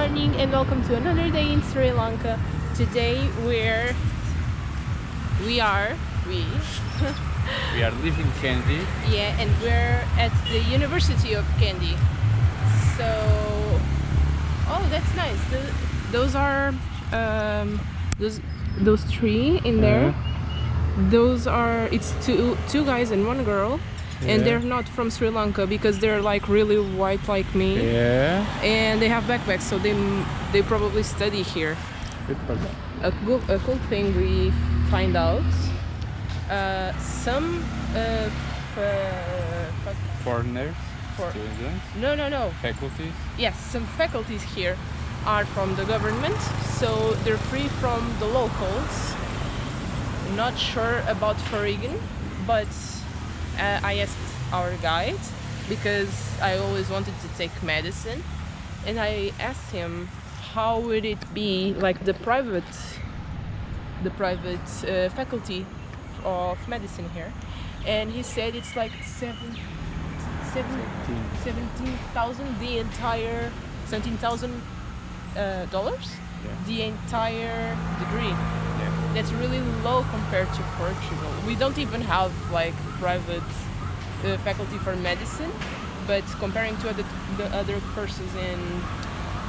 morning and welcome to another day in Sri Lanka. Today we are we We are leaving Kandy. yeah, and we're at the University of Kandy. So oh, that's nice. Those are um, those three in there. Those are it's two guys and one girl. And Yeah. they're not from Sri Lanka because they're like really white like me. Yeah. And they have backpacks, so they probably study here. Good for them. A cool thing we find out. Some Foreigners, for students, no faculties. yes, some faculties here are from the government, so they're free from the locals. Not sure about foreign, but I asked our guide because I always wanted to take medicine, and I asked him how would it be like the private faculty of medicine here, and he said it's like 17,000 the entire $17,000 Yeah. the entire degree. Yeah. That's really low compared to Portugal. We don't even have like private faculty for medicine, but comparing to the other courses in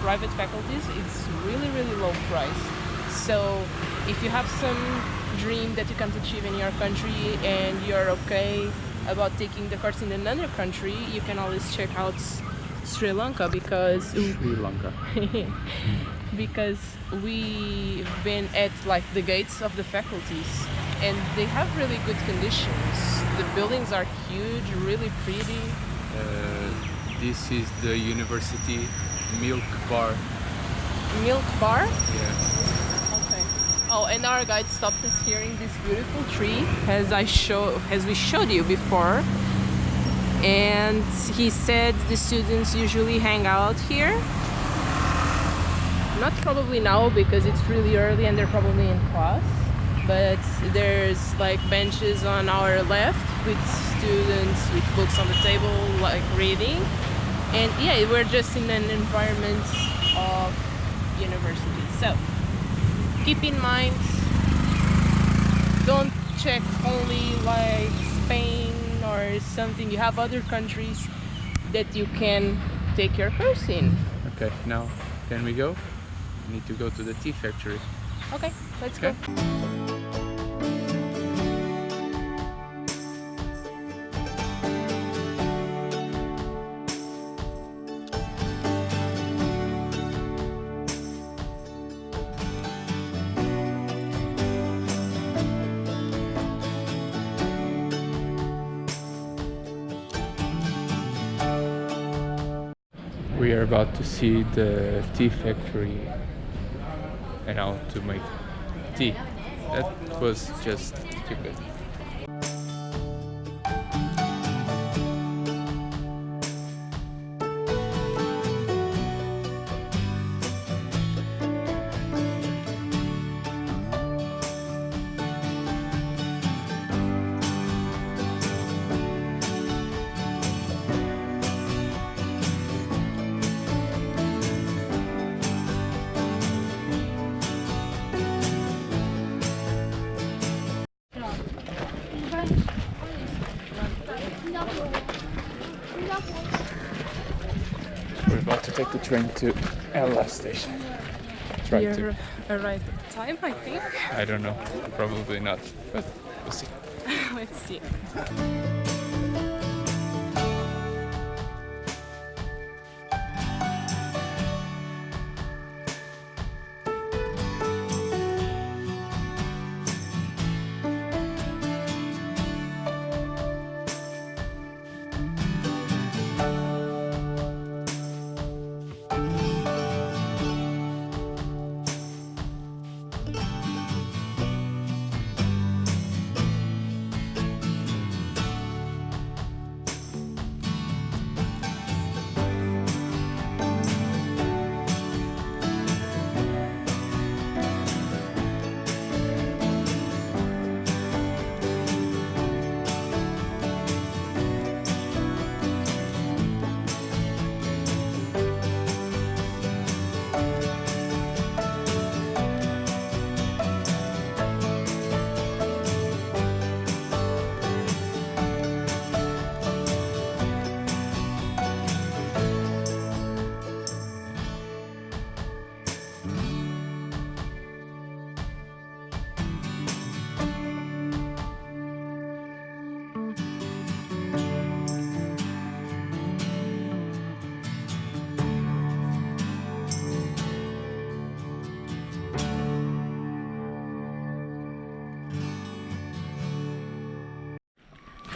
private faculties, it's really low price. So if you have some dream that you can't achieve in your country and you're okay about taking the course in another country, you can always check out Sri Lanka because Sri Lanka. because we've been at like the gates of the faculties and they have really good conditions. The buildings are huge, really pretty. This is the university milk bar. Milk bar. Yeah. Okay. Oh, and our guide stopped us here in this beautiful tree as we showed you before. And he said the students usually hang out here. Not probably now because it's really early and they're probably in class, but there's like benches on our left with students with books on the table like reading. And yeah, we're just in an environment of university. So keep in mind, don't check only like Spain or something. You have other countries that you can take your course in. Okay, now can we go? We need to go to the tea factory. Okay, let's Okay. go. We are about to see the tea factory and how to make tea. That was just stupid. We're about to take the train to Ella station. Try You're to. arrived at time, I think. I don't know. Probably not, but we'll see. Let's see.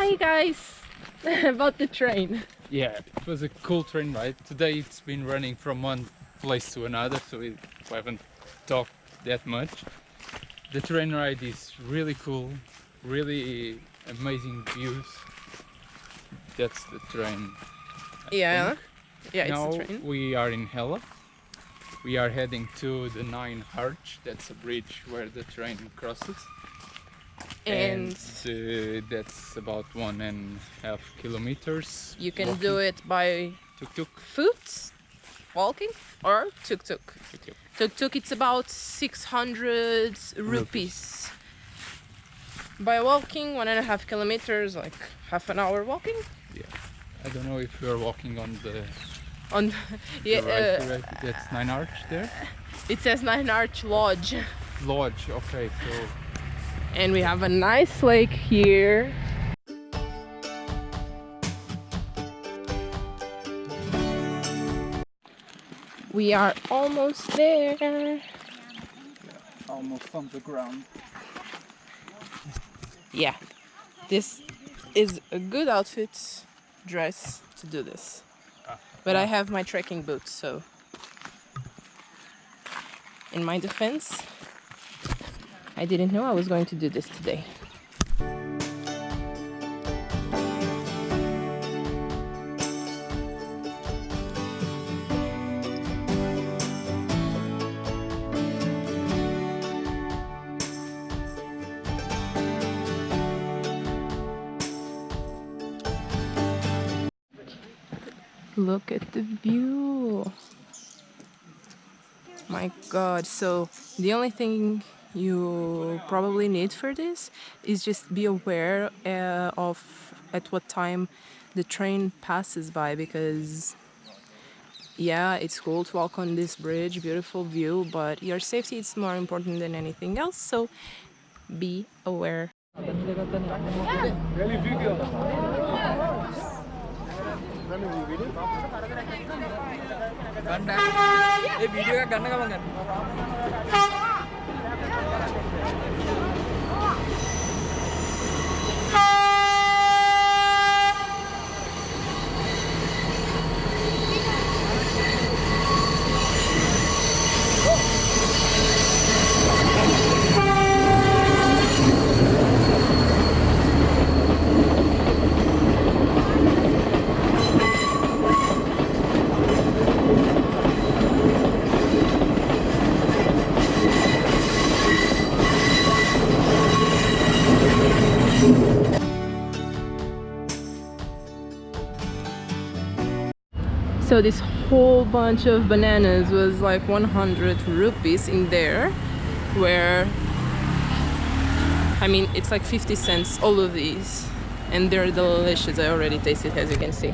Hi guys! About the train. Yeah, it was a cool train ride. Today it's been running from one place to another, so we haven't talked that much. The train ride is really cool, really amazing views. That's the train. I Yeah. think. Yeah, it's Now the train. we are in Hella. We are heading to the Nine Arch. That's a bridge where the train crosses. And That's about 1.5 kilometers. you can walking. do it by Tuk-tuk. foot, walking, or tuk-tuk. Tuk-tuk. Tuk-tuk, it's about 600 rupees. By walking, 1.5 kilometers, like half an hour walking. Yeah, I don't know if you're walking on the On yeah, right direction. That's Nine Arch there. it says Nine Arch Lodge, Lodge. Okay, so and we have a nice lake here. We are almost there. almost on the ground. Yeah, this is a good outfit, dress to do this. But I have my trekking boots, so in my defense, I didn't know I was going to do this today. Look at the view. My God, so the only thing you probably need for this is just be aware of at what time the train passes by, because yeah, it's cool to walk on this bridge, beautiful view, but your safety is more important than anything else, so be aware. Video का गाना का बंगन So this whole bunch of bananas was like 100 rupees in there, where I mean it's like 50 cents all of these, and they're delicious. I already tasted, as you can see.